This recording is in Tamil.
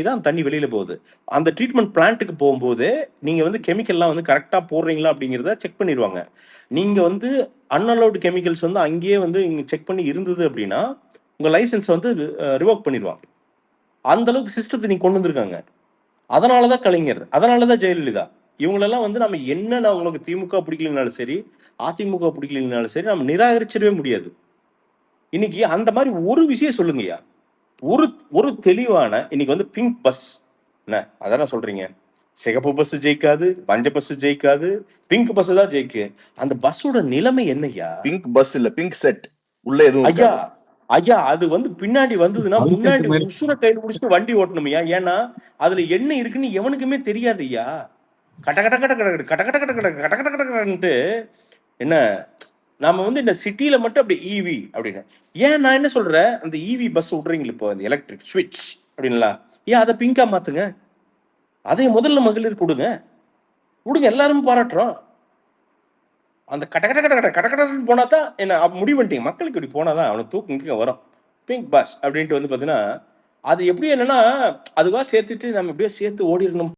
தான் தண்ணி வெளியில போகுது. அந்த ட்ரீட்மெண்ட் பிளான்ட்க்கு போகும்போது, நீங்க வந்து கெமிக்கல்லாம் வந்து கரெக்ட்டா போடுறீங்களா அப்படிங்கிறத செக் பண்ணிருவாங்க. நீங்க வந்து அன்அலோவ்ட் கெமிக்கல்ஸ் வந்து அங்கேயே வந்து இங்க செக் பண்ணி இருந்தது அப்படின்னா, உங்க லைசென்ஸ் வந்து ரிவோக் பண்ணிருவான். அந்த அளவுக்கு சிஸ்டத்த நீங்க கொண்டு வந்திருக்காங்க. அதனால தான் கலைஞர், அதனால தான் ஜெயலலிதா. இவங்களெல்லாம் வந்து நம்ம என்ன உங்களுக்கு திமுக பிடிக்கலனாலும் சரி, அதிமுக பிடிக்கலனாலும் சரி, நம்ம நிராகரிச்சிடவே முடியாது. இன்னைக்கு அந்த மாரி ஒரு விஷயம் சொல்லுங்கய்யா. ஒரு ஒரு தெளிவான இன்னைக்கு வந்து பிங்க் பஸ் என்ன அதானே சொல்றீங்க. சிகப்பு பஸ் ஜெயிக்காது, மஞ்ச பஸ் ஜெயிக்காது, பிங்க் பஸ் தான் ஜெயிக்கும். அந்த பஸ்ஸோட நிலைமை என்னய்யா? பிங்க் பஸ் இல்ல, பிங்க் செட். உள்ள எதுவும் ஐயா, இருக்காது. ஐயா அது வந்து பின்னாடி வந்ததுன்னா, முன்னாடி உசுர கையில புடிச்சுட்டு வண்டி ஓட்டணும்யா. ஏன்னா, அதுல என்ன இருக்குன்னு எவனுக்குமே தெரியாதுய்யா. கட கட கட கட கட கட கட கட கட கட கட கடன்ட்டு என்ன நாம வந்து இந்த சிட்டில மட்டும் அப்படி ஈவி அப்படின்னு. ஏன் நான் என்ன சொல்றேன், அந்த ஈவி பஸ் விடுறீங்கல்ல இப்போ இந்த எலக்ட்ரிக் ஸ்விட்ச் அப்படின்லாம். ஏன் அத பிங்கா மாத்துங்க. அதை முதல்ல மகளிர் குடுங்க. குடுங்க எல்லாரும் பாராட்டுறோம். அந்த கட கட கட கட கட கடன்னு போனா தான் என்ன முடிவு பண்ணிட்டீங்க. மக்களுக்கு இப்படி போனா தான் அவனுக்கு தூக்கம் கீக்கம் வரும். பிங்க் பஸ் அப்படின்ட்டு வந்து பார்த்தீங்கன்னா, அது எப்படி என்னன்னா, அதுவா சேர்த்துட்டு நம்ம எப்படியோ சேர்த்து ஓடிரணும்.